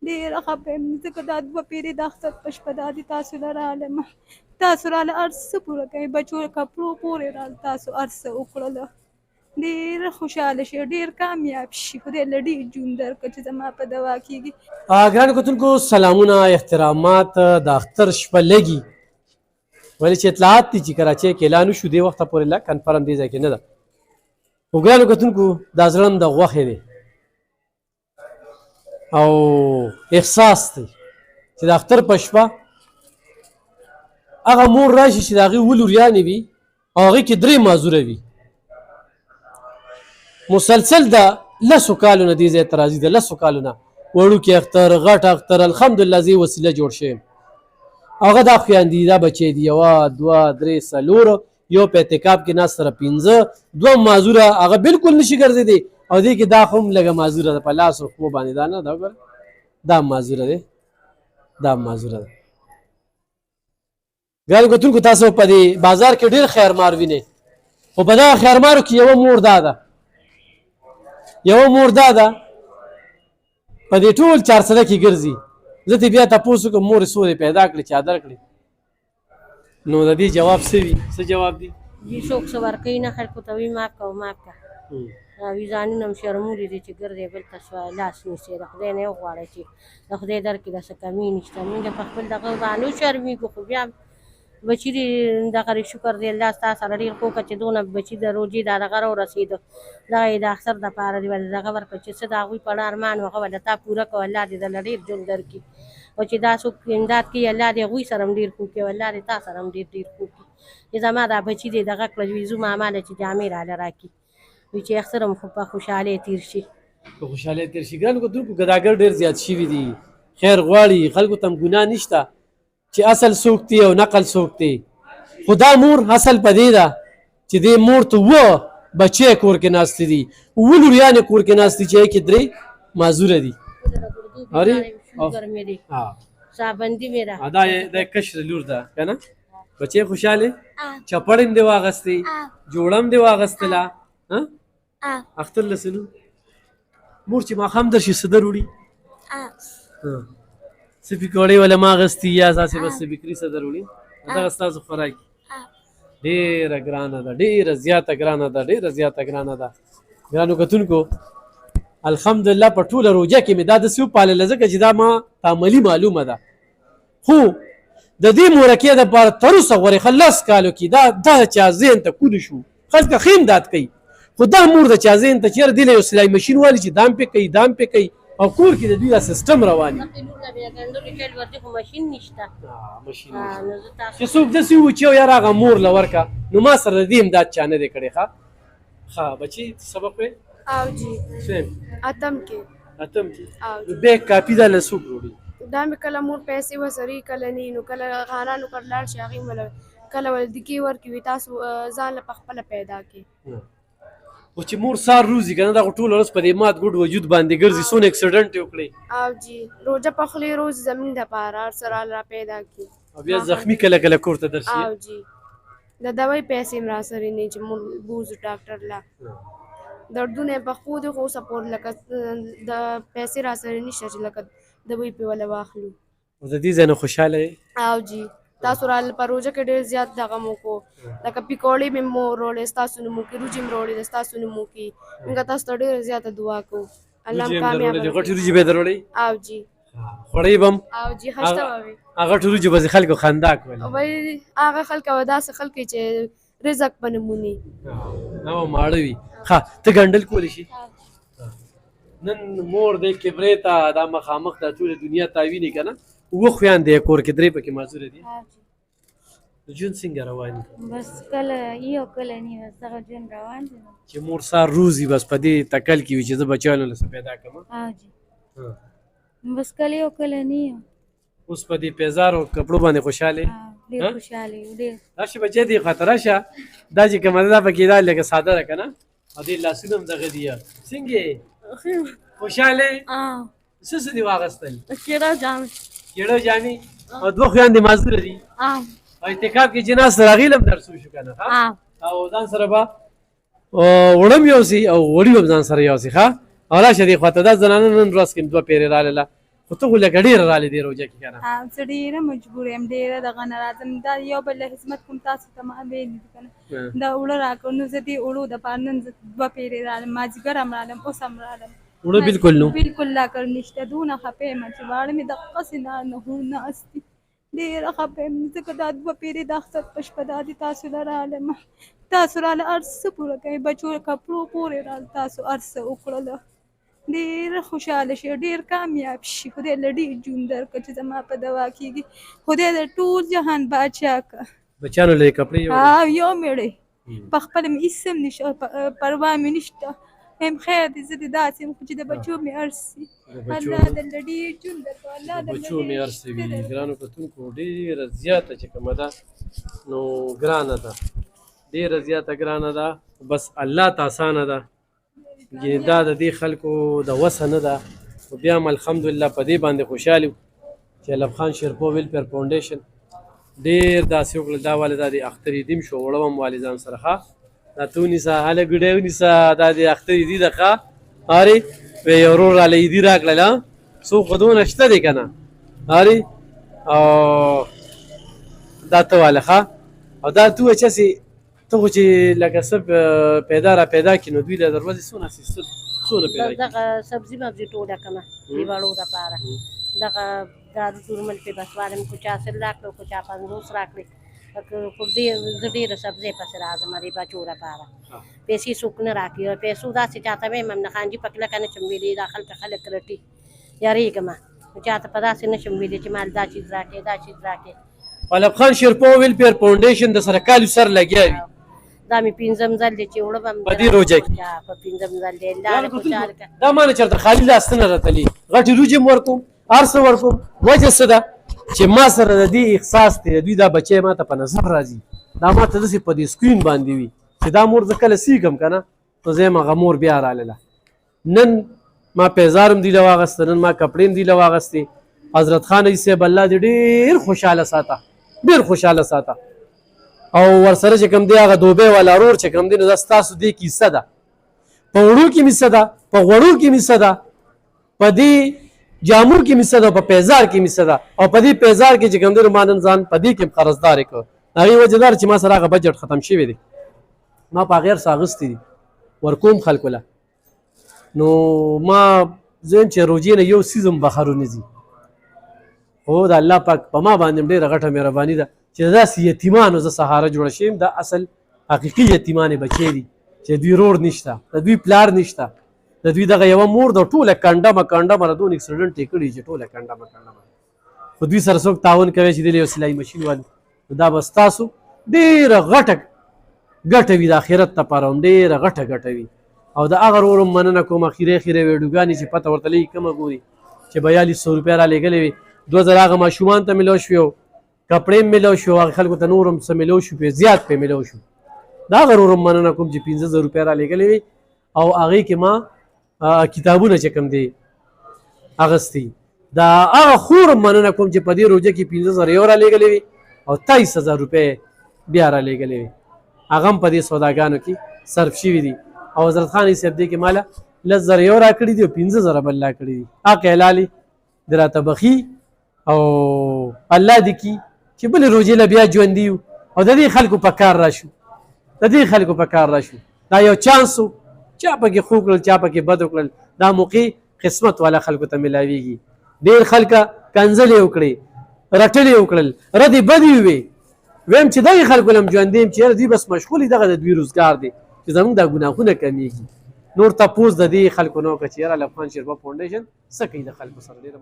ډېره خفه یم ځکه دا 2 پېرې د اختر په شپه دا دي تاسو له رالم تاسو راله هر څه پوره کوئ بچو کپړو پورې رال تاسو هر څه وکړله ډېر خوشحاله شي ډېر کامیاب شي خدای له ډېر ژوند درکړه چې زما په دوا کېږي. ګرانو کتونکو سلامونه احترامات د اختر شپه لګي ولې چې اطلاعات دي چې کراچۍ کې اعلان وشو دې وخته پورې لا کنفرم دې ځای کې نه ده خو ګرانو کتونکو دا زړه د غوښې دی او احساس دی چې د اختر په شپه هغه مور راشي چې د هغې اووه لوریانې وي او هغې کې 3 مازوره وي مسلسل د 10 کالو نه دې ځای ته راځي د 10 کالو نه وړوکی اختر غټ اختر الحمدلله زه وسیله جوړ شویم هغه دا خویندې دا بچی دي 1 2 3 4 یو په اعتکاف کې ناست سره 15 2 مازوره هغه بالکل نشي ګرځېدی او دې کې دا خو هم لږه مازوره ده په لاس رخبو باندې دا نه ده وګوره دا مازوره دی دا مازوره ده ګرانو کتونکو تاسو په دې بازار کې ډېر خیرمار وینئ خو په دغه خیرمارو کې یوه مور دا ده په دې ټول چارسده کې ګرځي زه دې بیا تپوس وکړم مورې څو دې پیدا کړې چې عادر کړې نو د دې جواب څه وي څه جواب دی جی څوک څه ورکوي نه خلکو ته وي ماف کوه ماف کړه وي ځانونه هم شرمولي دي چې ګرځې بل ته لاس نیسې د خدای نه وغواړئ چې د خدای درکړي داسې کمي نشته موږ په خپل دغه باندې وشرمېږو خو بیا بچي دې دغه شکر دی الله ستا سره ډېر ښه وکړه چې دونه بچي د روجې دا دغه راورسېده دغه یې د اختر دپاره دې ولې دغه ورکړه چې څه د هغوی په اړه ارمان و هغه ولې تا پوره کړه الله دې دله ډېر ژوند درکړي او چې دا څوک امداد کوي الله دې هغوی سره هم ډېر ښه وکړي او الله دې تا سره هم ډېر ډېر ښه وکړي چې زما دا بچي دې دغه کړه وي زو ماما له چې جامې راله راکړي وي چې اختر هم په خوشحالۍ تېر شي په خوشحالۍ تېر شي ګرانو کتونکو ګداګر ډېر زیات شوي دي خیر غواړي خلکو ته هم ګناه نشته چې اصل څوک دی او نقل څوک دی خو دا مور اصل په دې ده چې دې مور ته 2 بچی کور کې ناستې دي 2 لوریانې کور کې ناستې چې هغې کې 3 مازوره دي صابندي مې ده دا د کشره لور ده که نه بچی خوشحالې چپړ هم دې واغستې جوړه هم دې واغستله اختر له څه نو مور چې ماښام درشي څه در وړي څه پکوړې وله ما اغستې یا تاسې به څه بکري څه در وړي دغه ستاسو خوراک ډېره ګرانه ده ډېره زیاته ګرانه ده ډېره زیاته ګرانه ده ګرانو کتونکو الحمدلله په ټوله روژه کې مې دا داسې وپالله ځکه چې دا ما تعملي معلومه ده خو د دې مورکې دپاره تر اوسه غورې ښه 10 کالو کې دا چا ذهن ته کونې شو خلک ښه امداد کوي خو دا مور د چا ذهن ته چېرې دې له یو سلای مشین والي چې دام پې کوي دام پې کوي او کور کې د دوی دا سیسټم روان وي چې څوک داسې وو چې یاره هغه مور له ورکه نو ما سره د دې امداد چا نه دی کړی ښه بچي سبق وی او جی سیم اتم کې بیگ کاپي دا له څوک وړي دا مې کله مور پیسې وسري کله نه نو کله خانانو کړ لاړ شي هغې مله کله ولدګي ورکوي تاسو ځان له پخپله پیدا کړي خو چې مور سار روزي که نه دغه ټوله ورځ په دې مات ګوډ وجود باندې ګرځي څونه اکسیډنټ یې وکړی او جی روژه پخلی روز زمین دپاره هر څه را پیدا کړي او بیا زخمي کله کله کور ته درشي او جی د دوی پیسې هم راسره نه چې مور بوزو ډاکټر لا دردونه یې پخو دي خو اوسه پورې لکه د پیسې راسره نشته چې لکه دوی پې وله واخلو او د دې ځای نه خوشحاله یې او جی تاسو را په روژه کې ډېر زیات دغه مو کو لکه پکوړې مې مو وروړې ستاسو نه مو کې روجې مې وروړې د ستاسو نه مو کې موږ تاسو ته ډېره زیاته دعا کوو الله هم کامیاب غټې روجې به یې در وړئ او جی خوړئ به هم او جی خشته به وي هغه غټو روجو به خلکو خندا کوله وایي هغه خلک به داسې خلک چې رزق به نه موني هغه ماړه وي ښه ته ګنډل کولی شي نن مور دی کبرې ته دا مخامخ دا ټوله دنیا تاوینې که نه 2 خویندې یې کور کې 3 پکې مازوره دي ژوند څنګه روان دي بس کله یو کله نه بس دغه ژوند روان دی چې مور سار روزي بس په دې تکل کې وي چې زه بچیانو له څه پیدا کړم جی بس کله یو کله نه اوس په دې پیزارو کپړو باندې خوشحاله ډېر خوشحاله یو ډېر راشي بچی دې خاطر راشه دا چې کومه ده پکې دا لږه ساده ده که نه او دې لاسونه هم دغه دي څنګه خوشحاله څه څه دې واغېستل کېړه جامې او 2 خویندې مازدوره دي او اعتکاف کې چې ناست هغې له هم درس وشو که نه او ځان سره به وړه هم یوسي او وړي به هم ځان سره یوسي ښه او راشه دې خوا ته دا زنانه نن ورځ کې 2 پیرې راغلله خو ته خو لکه ډېره رالې دې روژه کې که نه زه ډېره مجبور یم ډېره دغه نه راځم دا یو بل له خدمت کوم تاسو ته ما ویلي دي که نه دا اوړه راکړه نو زه دې اوړو دپاره نن زه 2 پیرې رالم مازدیګر هم رالم اوس هم رالم اوړه بالکل نو بالکل لا کړ نشته دونه خفه یم چې واړه مې دقسې ناست دي ډېره خفه یم ځکه دا 2 پیرې د اختر په شپه دا دي تاسو له رالم تاسو راله هر څه پوره کوئ بچو کپړو پورې رال تاسو هر څه وکړله ډېر خوشحاله شي ډېر کامیاب شي خدای له ډېر ژوند درکړه چې زما په دوا کېږي خدای د ټول جهان باچا که بچیانو له یې کپړې یو مېړی په خپله مې هېڅ هم نشته پروا مې نشته هم خیر دی زه دې داسې یم خو چې د بچو مې هر شي الله درله ډېر ژوند درکړه الله درله بچو مې هر څه وي ګرانو کتونکو ډېره زیاته چې کومه ده نو ګرانه ده ډېره زیاته ګرانه ده بس الله ته اسانه ده یعنې دا د دې خلکو د وسه نه ده خو بیا هم الحمدلله په دې باندې خوشحال یو چې علم خان شیرپو ویلفیر فاونډیشن ډېر داسې وکړل دا والې دا د اختر عیدیم شو وړه هم والې ځان سره ښه دا ته ونیسه هله ګوډۍ ونیسه دا د اختر عیدي ده ښه ارې وی یو ورور راله عیدي راکړله څوک خو دونه شته دی که نه ارې او دا ته واله ښه او دا ته وایه چسې ته خو چې لکه څه پیدا را پیدا کړي نو دوی له دروازې څونه پیدا کړي دغه سبزي مبزي ټوله کړمه د وړو دپاره دغه دارو دورمل پې بس وارم کو چا سل راکړه کو چا 50 راکړې خو زه ډېره سبزۍ پسې راځم د بچو دپاره پیسې څوک نه راکړي پیسو داسې چاته وایم هم نه خانجي په کلکه نه شم ویلی دا خلک رټي یارېږم چاته په داسې نه شم ویلی چې مال دا چیز راکړې دا چیز راکړې علم خان شیرپو ویلفیر فاونډیشن د سره کالو سر لګیا وي دا مې 5م ځل دی چې وړه به په دې روژه کې په 5م ځل دی لاره خوشحاله کړه دا ما نه چېرته خالي لاس ته نه راتلي غټې روجې م ورکوم هر څه ورکوم وجه څه ده چې ما سره د دې احساس دی د دوی دا بچی ما ته په نظر راځي دا ما ته داسې په دې سکرین باندې وي چې دا مور زه کله سیږم که نه نو زه یم هغه مور بیا رالله نن ما پیزار هم دی له واغسته نن ما کپړې هم دی له واغستې حضرت خان حاجي صاحب الله دې ډېر خوشحاله ساته ډېر خوشحاله ساته او ورسره چې کوم دی هغه دوبۍ والا رور چې کوم دی نو دا ستاسو دې کیسه ده په وړو کې مې څه ده په غوړو کې مې څه ده په دې جامو کې مې څه ده په پیزار کې مې څه ده او په دې پیزار کې چې کوم دی نو ما نن ځان په دې کې قرضدارې کړ هغې وجه دار چې ما سره هغه بجټ ختم شوی دی ما په غیر څه اخیستي دي ورکوم خلکو له نو ما زه یم چې روجې نه یو څیز هم بهر ونه ځي هو د الله پاک په ما باندې ډېره غټه مهرباني ده چې داسې یتیمانو زه سهاره جوړه شویم دا اصل حقیقي یتیمانې بچې دي چې دوی رور نشته د دوی پلار نشته د دوی دغه یوه مور د ټوله کنډمه دون اکسیډنټ یې کړي چې ټوله کنډمه خو دوی سره څوک تعاون کوي چې دلته یو سلایي مشین والو دا به ستاسو ډېره غټه ګټه وي د آخرت لپاره هم ډېره غټه ګټه وي او د هغه ورور هم مننه کوم خیرې ویډیوګانې چې پته ورته لګي کومه ګوري چې 4200 روپۍ رالېږلې وي 2000 هغه ماشومان ته میلاو شو کپړې هم میلاو شو هغه خلکو ته نور هم څه میلاو شو پې زیات پې میلاو شو د هغه ورور هم مننه کوم چې 15000 روپۍ رالېږلې وي او هغې کې ما کتابونه چې کوم دی اخیستي دا هغه خور هم مننه کوم چې په دې روژه کې 15000 یو رالېږلې وي او 23000 روپۍ بیا رالېږلې وي هغه هم په دې سوداګانو کې صرف شوي دي او حضرت خان صاحب دې کې ماله 10000 یو راکړي دي او 15000 بل راکړي دي حق حلالي د راته بخي او الله دې کي چې بلې روژې له بیا ژوندي یو او د دې خلکو په کار راشو دا یو چانس و چا پکې ښه وکړل چا پکې بد وکړل دا موقع قسمت والا خلکو ته میلاویږي ډېر خلکه کنځلې وکړې رټلې وکړل ردې بدې ووې ویم چې دغې خلکو له هم ژوندی یم چې یاره دوی بس مشغول دي دغه د دوی روزګار دی چې زموږ دا ګناهونه کمیږي نور تپوس د دې خلکو نه وکړه چې یاره علم خان شیرپو فاونډیشن څه کوي د خلکو سره ډېره